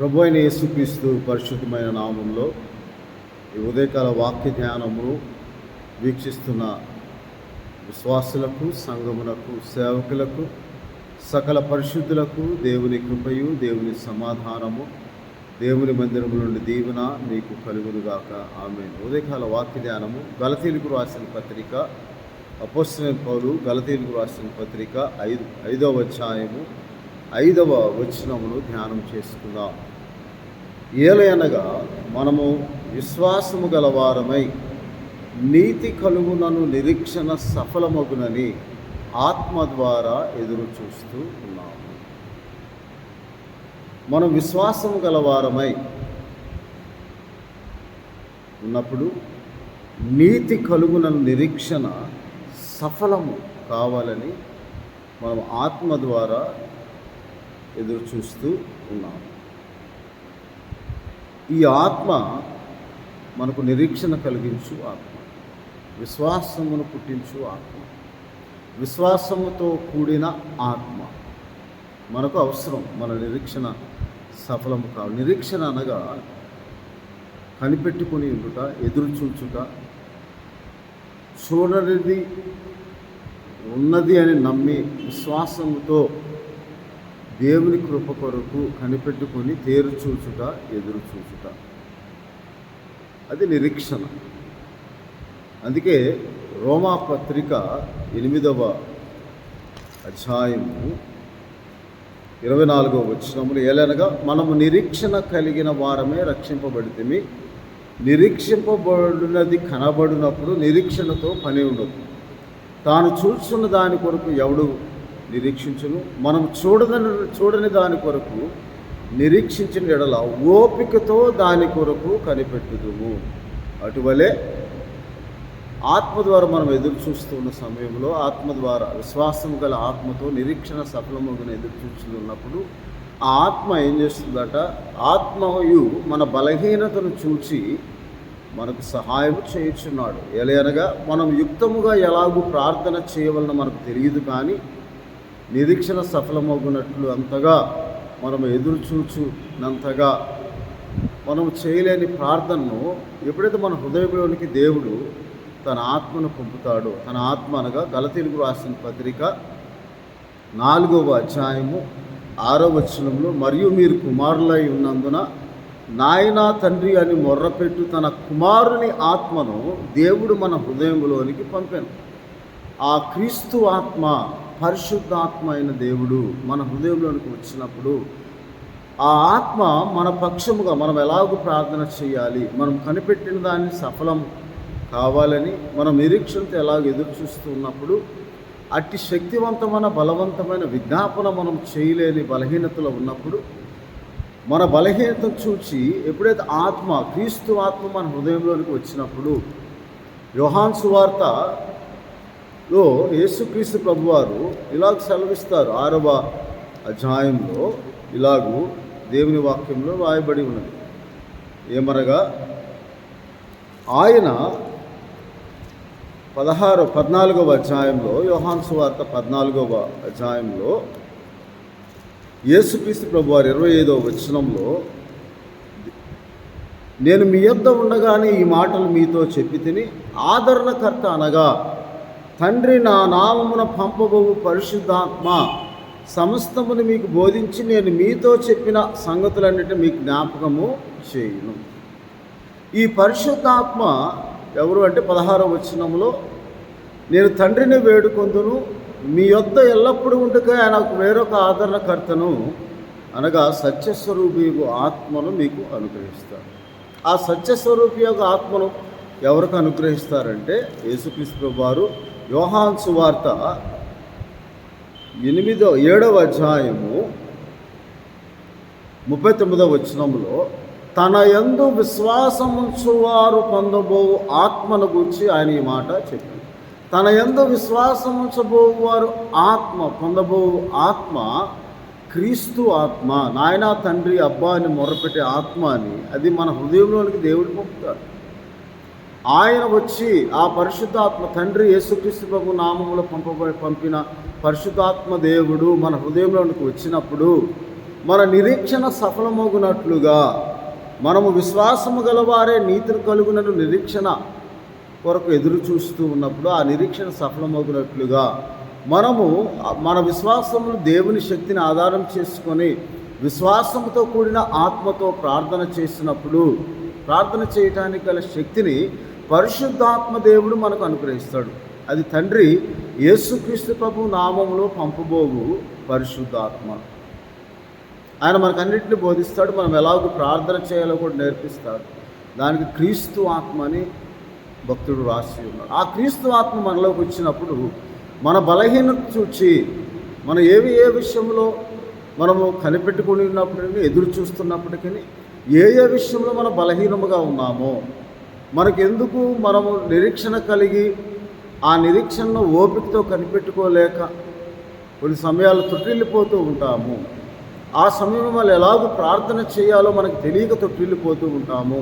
ప్రభు అయిన యేసుక్రీస్తు పరిశుద్ధమైన నామంలో ఈ ఉదయకాల వాక్య ధ్యానమును వీక్షిస్తున్న విశ్వాసులకు, సంఘమునకు, సేవకులకు, సకల పరిశుద్ధులకు దేవుని కృపయు, దేవుని సమాధానము, దేవుని మందిరము నుండి దీవెన మీకు కలుగునుగాక. ఆమేన్. ఉదయకాల వాక్య ధ్యానము గలతీయులకు రాసిన పత్రిక, అపోస్తలుడైన పౌలు గలతీయులకు రాసిన పత్రిక 5వ అధ్యాయము 5వ వచనమును ధ్యానం చేసుకుందాం. ఏలయనగా మనము విశ్వాసము గలవారమై నీతి కలుగునను నిరీక్షణ సఫలమగునని ఆత్మ ద్వారా ఎదురు చూస్తూ ఉన్నాము. మనం విశ్వాసము గలవారమై ఉన్నప్పుడు నీతి కలుగునను నిరీక్షణ సఫలము కావాలని మనం ఆత్మ ద్వారా ఎదురు చూస్తూ ఉన్నాము. ఈ ఆత్మ మనకు నిరీక్షణ కలిగించు ఆత్మ, విశ్వాసమును పుట్టించు ఆత్మ, విశ్వాసముతో కూడిన ఆత్మ మనకు అవసరం. మన నిరీక్షణ సఫలము కావాలి. నిరీక్షణ అనగా కనిపెట్టుకుని ఉండుట, ఎదురు చూచుట, చూడనిది ఉన్నది అని నమ్మి విశ్వాసముతో దేవుని కృప కొరకు కనిపెట్టుకొని తేరు చూచుట, ఎదురు చూచుట, అది నిరీక్షణ. అందుకే రోమా పత్రిక 8వ అధ్యాయము 24వ వచనములు ఏలనగా మనము నిరీక్షణ కలిగిన వారమే రక్షింపబడితిమి. నిరీక్షింపబడినది కనబడినప్పుడు నిరీక్షణతో పని ఉండదు. తాను చూస్తున్న దాని కొరకు ఎవడు నిరీక్షించును? మనం చూడని దాని కొరకు నిరీక్షించిన ఎడల ఓపికతో దాని కొరకు కనిపెట్టుదుము. అటువలే ఆత్మ ద్వారా మనం ఎదురు చూస్తున్న సమయంలో, ఆత్మ ద్వారా విశ్వాసం గల ఆత్మతో నిరీక్షణ సఫలముగా ఎదురు చూస్తున్నప్పుడు ఆ ఆత్మ ఏం చేస్తుందట? ఆత్మయు మన బలహీనతను చూచి మనకు సహాయం చేయుచున్నాడు. ఎలయనగా మనం యుక్తముగా ఎలాగూ ప్రార్థన చేయవలన మనకు తెలియదు, కానీ నిరీక్షణ సఫలమగునట్లు అంతగా మనం ఎదురు చూచునంతగా మనం చేయలేని ప్రార్థనను ఎప్పుడైతే మన హృదయంలోనికి దేవుడు తన ఆత్మను పంపుతాడో, తన ఆత్మ అనగా గలతీయులకు రాసిన పత్రిక 4వ అధ్యాయము 6వ వచనంలో, మరియు మీరు కుమారులై ఉన్నందున నాయనా తండ్రి అని మొర్రపెట్టు తన కుమారుని ఆత్మను దేవుడు మన హృదయంలోనికి పంపాను. ఆ క్రీస్తు ఆత్మ, పరిశుద్ధాత్మ అయిన దేవుడు మన హృదయంలోనికి వచ్చినప్పుడు ఆ ఆత్మ మన పక్షముగా మనం ఎలాగూ ప్రార్థన చేయాలి, మనం కనిపెట్టిన దాన్ని సఫలం కావాలని మనం నిరీక్షణతో ఎలాగ ఎదురు చూస్తూ ఉన్నప్పుడు అట్టి శక్తివంతమైన బలవంతమైన విజ్ఞాపన మనం చేయలేని బలహీనతలో ఉన్నప్పుడు, మన బలహీనతను చూచి ఎప్పుడైతే ఆత్మ, క్రీస్తు ఆత్మ మన హృదయంలోనికి వచ్చినప్పుడు, యోహాను సువార్తలో యేసుక్రీస్తు ప్రభువారు ఇలాగ సెలవిస్తారు. 6వ అధ్యాయంలో ఇలాగూ దేవుని వాక్యంలో రాయబడి ఉన్నది. ఏమనగా ఆయన 14వ అధ్యాయంలో, యోహాను సువార్త 14వ అధ్యాయంలో యేసుక్రీస్తు ప్రభువారు 25వ వచనంలో, నేను మీ యొద్ద ఉండగానే ఈ మాటలు మీతో చెప్పి తిని, ఆదరణకర్త అనగా తండ్రి నా నామమున పంపబోవు పరిశుద్ధాత్మ సమస్తమును మీకు బోధించి నేను మీతో చెప్పిన సంగతులన్నిటిని మీకు జ్ఞాపకము చేయును. ఈ పరిశుద్ధాత్మ ఎవరు అంటే 16వ వచనంలో, నేను తండ్రిని వేడుకొందును, మీ యొద్ద ఎల్లప్పుడూ ఉండుగా ఆయనకు వేరొక ఆదరణకర్తను అనగా సత్యస్వరూపి ఆత్మను మీకు అనుగ్రహిస్తారు. ఆ సత్యస్వరూపి యొక్క ఆత్మను ఎవరికి అనుగ్రహిస్తారంటే యేసుక్రీస్తు ప్రభువారు యోహాను సువార్త 7వ అధ్యాయము 39వ వచనంలో, తన యందు విశ్వాసముంచువారు పొందబోవు ఆత్మను గురించి ఆయన ఈ మాట చెప్పారు. తన యందు విశ్వాసముంచబోవారు ఆత్మ పొందబోవు ఆత్మ క్రీస్తు ఆత్మ, నాయనా తండ్రి అబ్బా అని మొర్రపెట్టే ఆత్మ అని, అది మన హృదయంలోనికి దేవుడు పంపుతాడు. ఆయన వచ్చి ఆ పరిశుద్ధాత్మ తండ్రి యేసుక్రీస్తు ప్రభు నామములో పంపిన పరిశుద్ధాత్మ దేవుడు మన హృదయంలోనికి వచ్చినప్పుడు మన నిరీక్షణ సఫలమగునట్లుగా, మనము విశ్వాసము గలవారే నీతిని కలుగునను నిరీక్షణ కొరకు ఎదురు చూస్తూ ఉన్నప్పుడు ఆ నిరీక్షణ సఫలమగునట్లుగా మనము మన విశ్వాసమును దేవుని శక్తిని ఆధారం చేసుకొని విశ్వాసంతో కూడిన ఆత్మతో ప్రార్థన చేసినప్పుడు ప్రార్థన చేయటానికి గల శక్తిని పరిశుద్ధాత్మ దేవుడు మనకు అనుగ్రహిస్తాడు. అది తండ్రి యేసుక్రీస్తు ప్రభు నామములో పంపబోగు పరిశుద్ధాత్మ. ఆయన మనకు అన్నింటినీ బోధిస్తాడు. మనం ఎలాగో ప్రార్థన చేయాలో కూడా నేర్పిస్తాడు. దానికి క్రీస్తు ఆత్మ అని భక్తుడు రాసి ఉన్నాడు. ఆ క్రీస్తు ఆత్మ మనలోకి వచ్చినప్పుడు మన బలహీనత చూచి మనం ఏ విషయంలో మనము కనిపెట్టుకుని ఉన్నప్పటికీ, ఎదురు చూస్తున్నప్పటికీ ఏ విషయంలో మనం బలహీనముగా ఉన్నామో, మనకెందుకు మనము నిరీక్షణ కలిగి ఆ నిరీక్షణను ఓపికతో కనిపెట్టుకోలేక కొన్ని సమయాలు తొట్టిల్లిపోతూ ఉంటాము. ఆ సమయంలో మనం ఎలాగో ప్రార్థన చేయాలో మనకు తెలియక తొట్టిల్లిపోతూ ఉంటాము.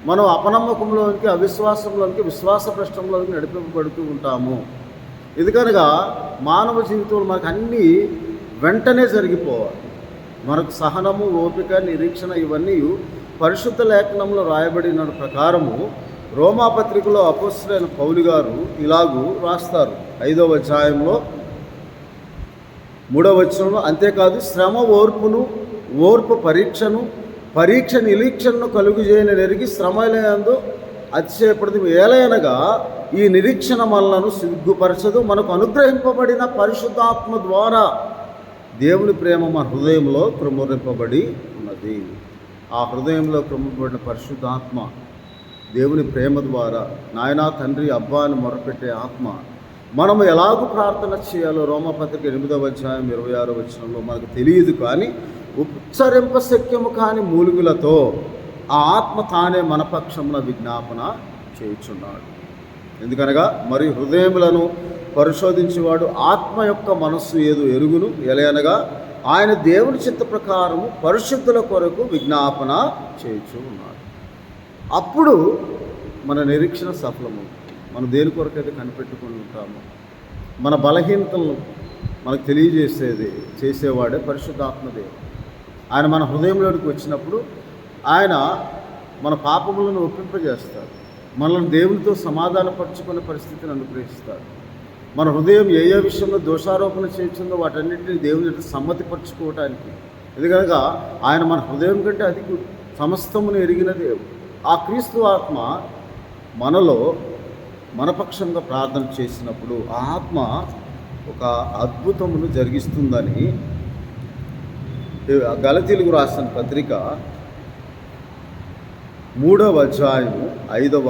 మనం అపనమ్మకంలోనికి, అవిశ్వాసంలోనికి, విశ్వాస ప్రశ్నలోనికి నడిపింపబడుతూ ఉంటాము. ఎందుకనగా మానవ జీవితంలో మనకు అన్నీ వెంటనే జరిగిపోవాలి. మనకు సహనము, ఓపిక, నిరీక్షణ ఇవన్నీ పరిశుద్ధ లేఖనంలో రాయబడిన ప్రకారము రోమాపత్రికలో అపోస్తలుడైన పౌలు గారు ఇలాగూ రాస్తారు 5వ అధ్యాయంలో 3వ వచనంలో, అంతేకాదు శ్రమ ఓర్పును, ఓర్పు పరీక్షను, పరీక్ష నిరీక్షణను కలుగుజేయని నెరిగి శ్రమలందు అతిశయపడదు. ఏలయనగా ఈ నిరీక్షణ మనలను సిగ్గుపరచదు, మనకు అనుగ్రహింపబడిన పరిశుద్ధాత్మ ద్వారా దేవుని ప్రేమ మన హృదయంలో క్రమరింపబడి ఉన్నది. ఆ హృదయంలో క్రమపడిన పరిశుద్ధాత్మ దేవుని ప్రేమ ద్వారా నాయనా తండ్రి అబ్బా అని మొరపెట్టే ఆత్మ మనము ఎలాగూ ప్రార్థన చేయాలో రోమపత్రిక 8వ అధ్యాయం 26వ వచనంలో మనకు తెలియదు. కానీ ఉచ్చరింప శక్యము కాని మూలుగులతో ఆ ఆత్మ తానే మన పక్షమున విజ్ఞాపన చేయుచున్నాడు. ఎందుకనగా మరి హృదయములను పరిశోధించేవాడు ఆత్మ యొక్క మనస్సు ఏదో ఎరుగును, ఎలయనగా ఆయన దేవుని చిత్త ప్రకారము పరిశుద్ధుల కొరకు విజ్ఞాపన చేయుచు ఉన్నాడు. అప్పుడు మన నిరీక్షణ సఫలము. మనం దేని కొరకైతే కనిపెట్టుకుని ఉంటామో, మన బలహీనతలను మనకు చేసేవాడే పరిశుద్ధాత్మదేవుడు. ఆయన మన హృదయంలోకి వచ్చినప్పుడు ఆయన మన పాపములను ఒప్పింపజేస్తాడు. మనల్ని దేవునితో సమాధానపరుచుకునే పరిస్థితిని అనుగ్రహిస్తాడు. మన హృదయం ఏ విషయంలో దోషారోపణ చేయించిందో వాటన్నింటినీ దేవుని సమ్మతిపరచుకోవటానికి. ఎందుకనగా ఆయన మన హృదయం కంటే అది సమస్తమును ఎరిగిన దేవుడు. ఆ క్రీస్తు ఆత్మ మనలో మనపక్షంగా ప్రార్థన చేసినప్పుడు ఆ ఆత్మ ఒక అద్భుతమును జరిగిస్తుందని గలతీయులకు రాసిన పత్రిక 3వ అధ్యాయము 5వ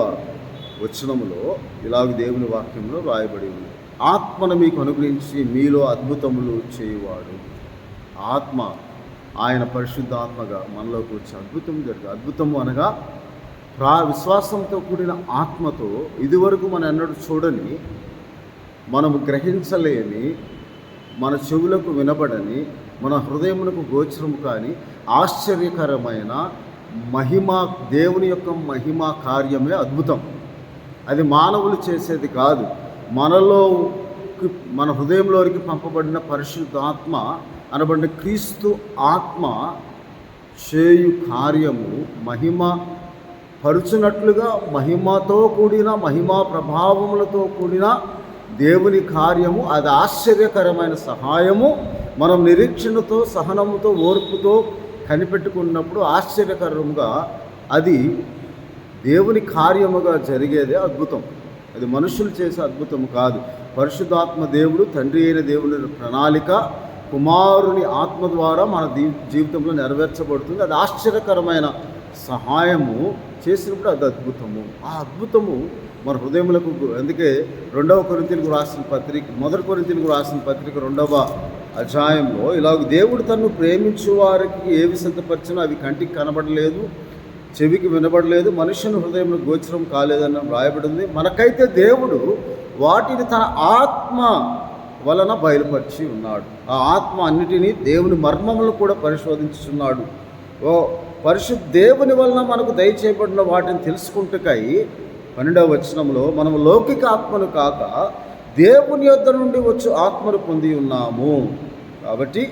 వచనములో ఇలాగ దేవుని వాక్యంలో రాయబడి ఉంది. ఆత్మను మీకు అనుగ్రహించి మీలో అద్భుతములు చేయువాడు. ఆత్మ ఆయన పరిశుద్ధాత్మగా మనలోకి వచ్చి అద్భుతం జరిగింది. అద్భుతము అనగా విశ్వాసంతో కూడిన ఆత్మతో ఇదివరకు మనం ఎన్నడూ చూడని, మనము గ్రహించలేని, మన చెవులకు వినబడని, మన హృదయమునకు గోచరము కాని ఆశ్చర్యకరమైన మహిమ, దేవుని యొక్క మహిమ కార్యమే అద్భుతం. అది మానవులు చేసేది కాదు. మనలో మన హృదయంలోకి పంపబడిన పరిశుద్ధాత్మ అనబడిన క్రీస్తు ఆత్మ చేయు కార్యము మహిమ పరుచునట్లుగా, మహిమతో కూడిన, మహిమా ప్రభావములతో కూడిన దేవుని కార్యము. అది ఆశ్చర్యకరమైన సహాయము. మనం నిరీక్షణతో, సహనముతో, ఓర్పుతో కనిపెట్టుకున్నప్పుడు ఆశ్చర్యకరంగా అది దేవుని కార్యముగా జరిగేదే అద్భుతం. అది మనుషులు చేసే అద్భుతం కాదు. పరిశుద్ధాత్మ దేవుడు, తండ్రి అయిన దేవుని ప్రణాళిక కుమారుని ఆత్మ ద్వారా మన జీవితంలో నెరవేర్చబడుతుంది. అది ఆశ్చర్యకరమైన సహాయము చేసినప్పుడు అది అద్భుతము. ఆ అద్భుతము మన హృదయములకు. అందుకే 1 కొరింథీయులకు రాసిన పత్రిక 2వ అధ్యాయంలో ఇలాగ దేవుడు తన్ను ప్రేమించు వారికి ఏవి సిద్ధపరిచినా అవి కంటికి కనబడలేదు, చెవికి వినబడలేదు, మనుష్యుని హృదయంలో గోచరం కాలేదని రాయబడింది. మనకైతే దేవుడు వాటిని తన ఆత్మ వలన బయలుపరిచి ఉన్నాడు. ఆ ఆత్మ అన్నిటినీ దేవుని మర్మములను కూడా పరిశోధించుచున్నాడు. దేవుని వలన మనకు దయచేయబడిన వాటిని తెలుసుకుంటుకై 12వ వచనంలో మనం లౌకిక ఆత్మను కాక దేవుని యొద్ద నుండి వచ్చి ఆత్మను పొంది ఉన్నాము. కాబట్టి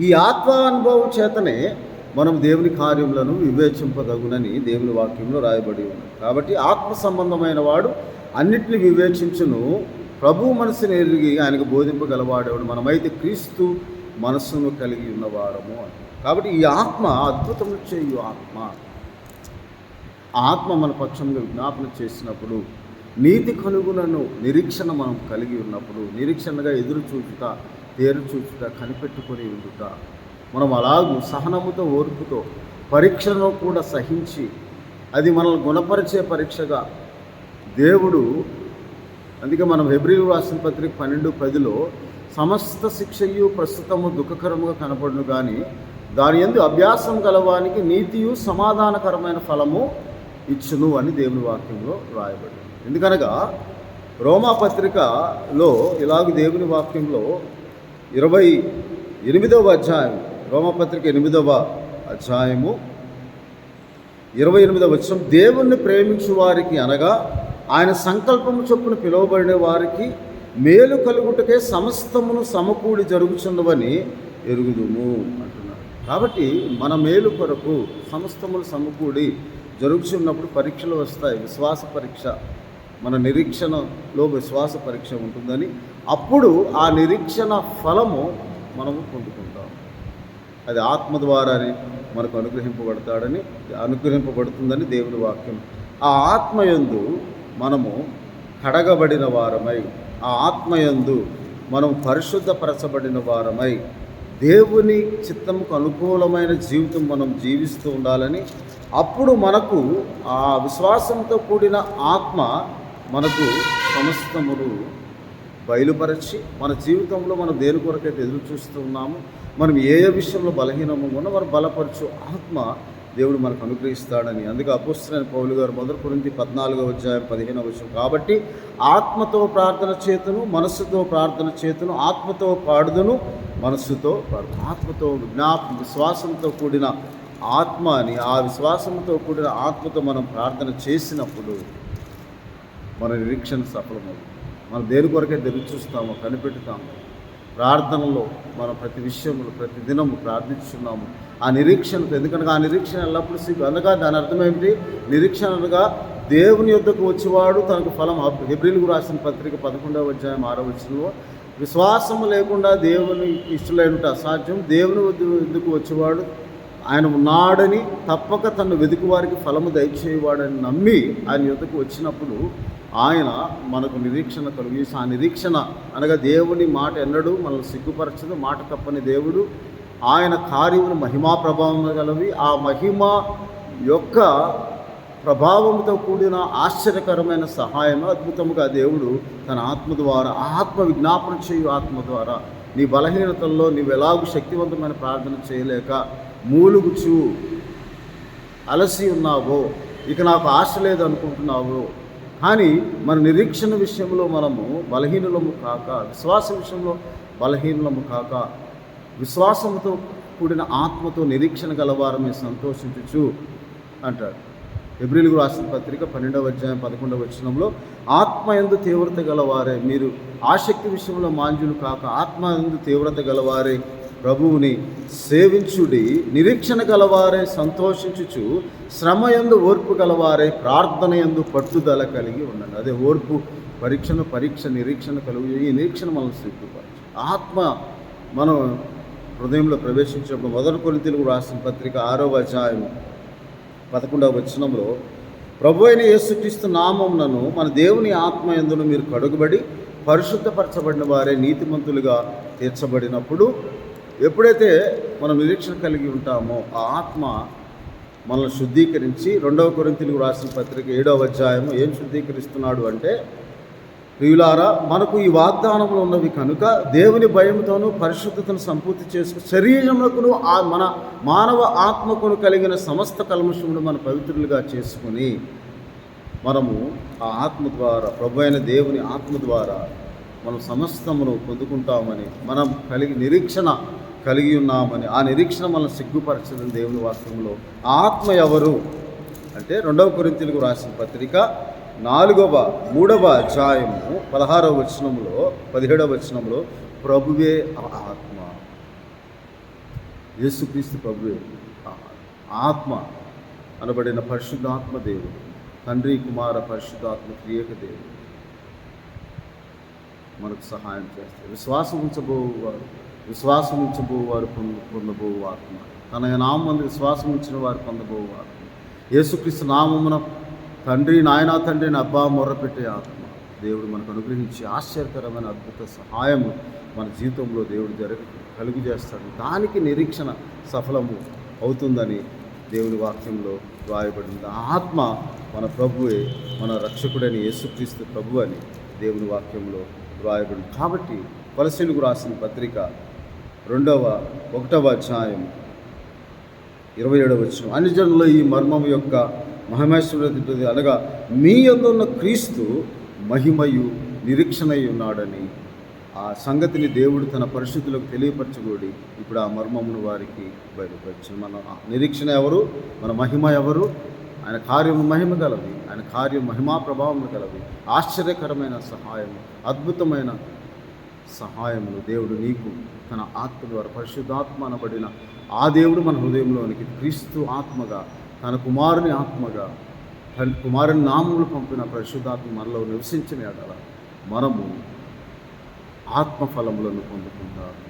ఈ ఆత్మానుభవం చేతనే మనం దేవుని కార్యములను వివేచింపదగునని దేవుని వాక్యంలో రాయబడి ఉంది. కాబట్టి ఆత్మ సంబంధమైన వాడు అన్నిటిని వివేచించును, ప్రభు మనసుని ఎరిగి ఆయనకు బోధింపగలవాడేవాడు. మనమైతే క్రీస్తు మనస్సును కలిగి ఉన్నవారము అని. కాబట్టి ఈ ఆత్మ అద్భుతములు చేయు ఆత్మ మన పక్షంగా విజ్ఞాపన చేసినప్పుడు, నీతి కనుగులను నిరీక్షణ మనం కలిగి ఉన్నప్పుడు, నిరీక్షణగా ఎదురు చూచుట, తేరు చూచుట, కనిపెట్టుకొని ఉండుట, మనం అలాగూ సహనముతో ఓర్పుతో పరీక్షను కూడా సహించి అది మనల్ని గుణపరిచే పరీక్షగా దేవుడు, అందుకే మనం హెబ్రీయులకు రాసిన పత్రిక 12:10లో సమస్త శిక్షయు ప్రస్తుతము దుఃఖకరముగా కనపడును, కానీ దాని యందు అభ్యాసం గలవానికి నీతియు సమాధానకరమైన ఫలము ఇచ్చును అని దేవుని వాక్యంలో రాయబడింది. ఎందుకనగా రోమా పత్రికలో ఇలాగ దేవుని వాక్యంలో 28వ అధ్యాయం, రోమపత్రిక 8వ అధ్యాయము 28వ వచనం, దేవుణ్ణి ప్రేమించు వారికి అనగా ఆయన సంకల్పము చొప్పున పిలువబడిన వారికి మేలు కలుగుటకే సమస్తమును సమకూడి జరుగుచున్నవని ఎరుగుదుము అంటున్నారు. కాబట్టి మన మేలు కొరకు సమస్తములు సమకూడి జరుగుతున్నప్పుడు పరీక్షలు వస్తాయి. విశ్వాస పరీక్ష, మన నిరీక్షణలో విశ్వాస పరీక్ష ఉంటుందని, అప్పుడు ఆ నిరీక్షణ ఫలము మనము పొందుకుంటాం. అది ఆత్మ ద్వారానే మనకు అనుగ్రహింపబడుతుందని దేవుని వాక్యం. ఆ ఆత్మయందు మనము కడగబడిన వారమై, ఆ ఆత్మయందు మనం పరిశుద్ధపరచబడిన వారమై, దేవుని చిత్తముకు అనుకూలమైన జీవితం మనం జీవిస్తూ ఉండాలని, అప్పుడు మనకు ఆ విశ్వాసంతో కూడిన ఆత్మ మనకు సమస్తములు బయలుపరచి మన జీవితంలో మనం దేని కొరకైతే ఎదురు చూస్తూ ఉన్నాము, మనం ఏ విషయంలో బలహీనము ఉన్నా మనం బలపరచు ఆత్మ దేవుడు మనకు అనుగ్రహిస్తాడని. అందుకే అపోస్తలుడైన పౌలు గారు 1 కొరింథీ 14వ అధ్యాయం 15వ వచనం, కాబట్టి ఆత్మతో ప్రార్థన చేతును, మనస్సుతో ప్రార్థన చేతును, ఆత్మతో పాడుదును, మనస్సుతో పాడుదును. ఆత్మతో విశ్వాసంతో కూడిన ఆత్మ అని, ఆ విశ్వాసంతో కూడిన ఆత్మతో మనం ప్రార్థన చేసినప్పుడు మన నిరీక్షణ సఫలమవుతుంది. మనం దేని కొరకైతే ఎదురు చూస్తామో, కనిపెట్టుతాము, ప్రార్థనలో మనం ప్రతి విషయంలో ప్రతి దినము ప్రార్థిస్తున్నాము ఆ నిరీక్షణతో. ఎందుకంటే ఆ నిరీక్షణ ఎల్లప్పుడూ సిగ్గు. అందుక దాని అర్థం ఏమిటి? నిరీక్షణగా దేవుని యొద్దకు వచ్చేవాడు తనకు ఫలం. హెబ్రీయులకు రాసిన పత్రిక 11వ అధ్యాయం 6వ వచనంలో, విశ్వాసము లేకుండా దేవుని ఇష్టలైనట అసాధ్యం, దేవుని వద్దకు వచ్చేవాడు ఆయన ఉన్నాడని, తప్పక తను వెతుకు వారికి ఫలము దయచేయవాడని నమ్మి ఆయన యొద్దకు వచ్చినప్పుడు ఆయన మనకు నిరీక్షణ కలిగి, ఆ నిరీక్షణ అనగా దేవుని మాట ఎన్నడూ మనల్ని సిగ్గుపరచదు, మాట తప్పని దేవుడు. ఆయన కార్యములు మహిమా ప్రభావం గలవి. ఆ మహిమ యొక్క ప్రభావంతో కూడిన ఆశ్చర్యకరమైన సహాయం అద్భుతముగా దేవుడు తన ఆత్మ ద్వారా, ఆత్మ విజ్ఞాపన చేయు ఆత్మ ద్వారా, నీ బలహీనతల్లో నీవు ఎలాగూ శక్తివంతమైన ప్రార్థన చేయలేక మూలుగుచు అలసి ఉన్నావో, ఇక నాకు ఆశ లేదు అనుకుంటున్నావో, కానీ మన నిరీక్షణ విషయంలో మనము బలహీనులము కాక, విశ్వాస విషయంలో బలహీనులము కాక, విశ్వాసంతో కూడిన ఆత్మతో నిరీక్షణ గలవారమే సంతోషించుచు అంటాడు. హెబ్రీయులకు రాసిన పత్రిక 12వ అధ్యాయం 11వ వచనంలో, ఆత్మ యందు తీవ్రత గలవారే, మీరు ఆసక్తి విషయంలో మాంజులు కాక ఆత్మ యందు తీవ్రత గలవారే ప్రభువుని సేవించుడి, నిరీక్షణ గలవారే సంతోషించుచు, శ్రమ యందు ఓర్పు గలవారే ప్రార్థన యందు పట్టుదల కలిగి ఉండండి. అదే ఓర్పు, పరీక్ష నిరీక్షణ కలుగు. ఈ నిరీక్షణ మనం సిగ్గుపరచు. ఆత్మ మనం హృదయంలో ప్రవేశించినప్పుడు 1 కొరింథీయులకు రాసిన పత్రిక 6వ అధ్యాయం 11వ వచనంలో, ప్రభు అయిన యేసుక్రీస్తు నామమునను మన దేవుని ఆత్మ యందును మీరు కడుగుబడి పరిశుద్ధపరచబడిన వారే నీతిమంతులుగా తీర్చబడినప్పుడు, ఎప్పుడైతే మనం నిరీక్షణ కలిగి ఉంటామో ఆ ఆత్మ మనల్ని శుద్ధీకరించి, 2వ కొరింథీయులకు రాసిన పత్రిక 7వ అధ్యాయము ఏం శుద్ధీకరిస్తున్నాడు అంటే, ప్రియులారా, మనకు ఈ వాగ్దానములు ఉన్నవి కనుక దేవుని భయంతోనూ పరిశుద్ధతను సంపూర్తి చేసుకుని శరీరమునకును మన మానవ ఆత్మకును కలిగిన సమస్త కల్మషమును మన పవిత్రులుగా చేసుకుని, మనము ఆ ఆత్మ ద్వారా, ప్రభు అయిన దేవుని ఆత్మ ద్వారా మనం సమస్తమును పొందుకుంటామని, మనం నిరీక్షణ కలిగి ఉన్నామని, ఆ నిరీక్షణ మనం సిగ్గుపరచదని దేవుని వాక్యంలో. ఆత్మ ఎవరు అంటే 2వ కొరింథీయులకు రాసిన పత్రిక 3వ అధ్యాయము 16వ వచనంలో 17వ వచనంలో, ప్రభువే ఆత్మ. యేసుక్రీస్తు ప్రభువే ఆత్మ అనబడిన పరిశుద్ధాత్మ దేవుడు, తండ్రి కుమార పరిశుద్ధాత్మ త్రియేక దేవుడు మనకు సహాయం చేస్తారు. విశ్వాసం ఉంచబోవారు పొందబోవు ఆత్మ, తన నామందు విశ్వాసం ఉంచిన వారు పొందబోవు ఆత్మ, యేసుక్రీస్తు నామమున తండ్రి నాయనా తండ్రిని అబ్బా మొర్రపెట్టే ఆత్మ దేవుడు మనకు అనుగ్రహించి ఆశ్చర్యకరమైన అద్భుత సహాయము మన జీవితంలో దేవుడు కలుగు చేస్తాడు. దానికి నిరీక్షణ సఫలము అవుతుందని దేవుని వాక్యంలో రాయబడింది. ఆత్మ మన ప్రభువే, మన రక్షకుడైన యేసుక్రీస్తు ప్రభు అని దేవుని వాక్యంలో రాయబడింది. కాబట్టి కొలసీలకు రాసిన పత్రిక 1వ అధ్యాయం 27వ వచనం, అన్ని జనుల్లో ఈ మర్మము యొక్క మహిమేశ్వరుడు అనగా మీ యందున్న క్రీస్తు మహిమయు నిరీక్షణై ఉన్నాడని ఆ సంగతిని దేవుడు తన పరిశుద్ధులకు తెలియపరచగోడి ఇప్పుడు ఆ మర్మమును వారికి బయలుపరచు. మన నిరీక్షణ ఎవరు, మన మహిమ ఎవరు? ఆయన కార్యము మహిమ గలవి, ఆయన కార్యం మహిమా ప్రభావం గలవి. ఆశ్చర్యకరమైన సహాయం, అద్భుతమైన సహాయమును దేవుడు నీకు తన ఆత్మ ద్వారా, పరిశుద్ధాత్మ అనబడిన ఆ దేవుడు మన హృదయంలోనికి క్రీస్తు ఆత్మగా, తన కుమారుని ఆత్మగా, తన కుమారుని నామములు పంపిన పరిశుద్ధాత్మ మనలో నివసించిన ఎడల మనము ఆత్మఫలములను పొందుకుంటారు.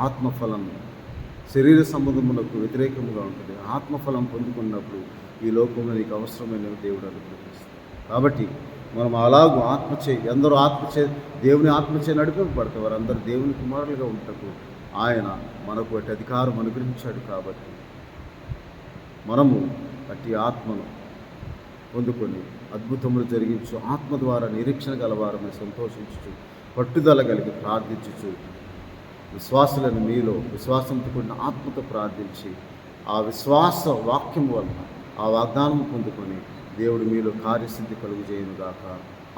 ఆత్మఫలం శరీర సంబంధములకు వ్యతిరేకంగా ఉంటుంది. ఆత్మఫలం పొందుకున్నప్పుడు ఈ లోకంలో నీకు అవసరమైన దేవుడు అనుగ్రహిస్తాడు. కాబట్టి మనం అలాగూ ఎందరో దేవుని ఆత్మచే నడిపింపబడతారు. వారందరూ దేవుని కుమారులుగా ఉంటకు ఆయన మనకు అట్టి అధికారం అనుగ్రహించాడు. కాబట్టి మనము అట్టి ఆత్మను పొందుకొని అద్భుతములు జరిగించు ఆత్మ ద్వారా నిరీక్షణ గలవారని సంతోషించు, పట్టుదల కలిగి ప్రార్థించుచు, విశ్వాసులను మీలో విశ్వాసంతో కూడిన ఆత్మతో ప్రార్థించి ఆ విశ్వాస వాక్యం వలన ఆ వాగ్దానం పొందుకొని దేవుడు మీలో కార్యసిద్ధి కలుగు చేయనుగాక.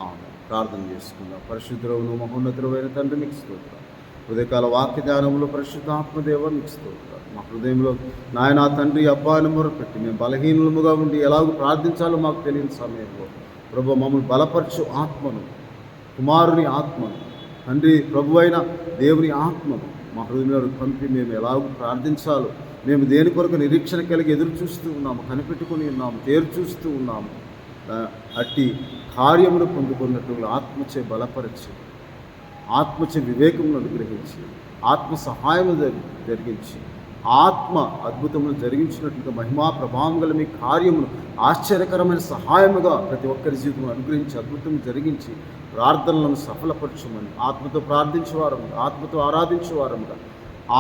ఆమె ప్రార్థన చేసుకుందాం. పరిశుద్ధుడవును మహోన్నతుడైన తండ్రి మీకు స్తోత్రం. హృదయకాల వాక్య ధ్యానంలో పరిశుద్ధాత్మదేవ మీకు స్తోత్రం. మా హృదయంలో నాయనా తండ్రి అబ్బాని మొరపెట్టి మేము బలహీనముగా ఉండి ఎలాగో ప్రార్థించాలో మాకు తెలియని సమయంలో ప్రభు మమ్మల్ని బలపరచు ఆత్మను, కుమారుని ఆత్మను, తండ్రి ప్రభు అయిన దేవుని ఆత్మను మా హృదయంలో పంపి మేము ఎలాగో ప్రార్థించాలో, మేము దేని కొరకు నిరీక్షణ కలిగి ఎదురు చూస్తూ ఉన్నాము, కనిపెట్టుకుని ఉన్నాము, తేరు చూస్తూ ఉన్నాము. అట్టి కార్యమును పొందుకున్నట్లు ఆత్మచే బలపరిచి, ఆత్మచే వివేకమును అనుగ్రహించి, ఆత్మ సహాయము జరిగించి, ఆత్మ అద్భుతములు జరిగించినట్లుగా మహిమా ప్రభావం గల మీ కార్యమును ఆశ్చర్యకరమైన సహాయముగా ప్రతి ఒక్కరి జీవితంలో అనుగ్రహించి అద్భుతం జరిగించి ప్రార్థనలను సఫలపరచమని ఆత్మతో ప్రార్థించేవారముగా, ఆత్మతో ఆరాధించేవారముగా,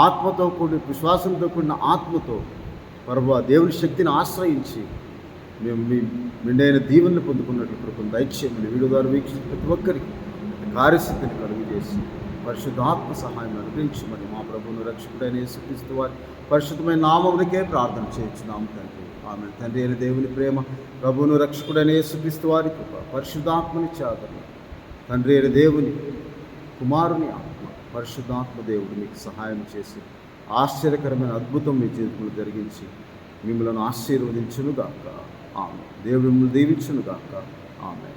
ఆత్మతో కూడిన విశ్వాసంతో కూడిన ఆత్మతో ప్రభువా దేవుని శక్తిని ఆశ్రయించి మేము మీ మెండైన దీవెనలు పొందుకున్నట్లు కృపను దయచేయమని వీడియో ద్వారా వీక్షించి ప్రతి ఒక్కరికి కార్యసిద్ధిని కలుగు చేసి పరిశుద్ధాత్మ సహాయం అనుగ్రహించమని మా ప్రభువును రక్షకుడైన యేసుక్రీస్తు వారి పరిశుద్ధమైన నామమునికే ప్రార్థన చేయించున్నాము తండ్రి. ఆమె తండ్రి అయిన దేవుని ప్రేమ, ప్రభువును రక్షకుడైన యేసుక్రీస్తు వారి కృప, పరిశుద్ధాత్మని చాదన, తండ్రి అయిన దేవుని కుమారుని ఆత్మ, పరిశుద్ధాత్మ దేవుడు మీకు సహాయం చేసి ఆశ్చర్యకరమైన అద్భుతం మీ జీవితంలో జరిగించి మిమ్మల్ని ఆశీర్వదించునుగాక. ఆమె దేవుడు మిమ్మల్ని దీవించునుగాక. ఆమె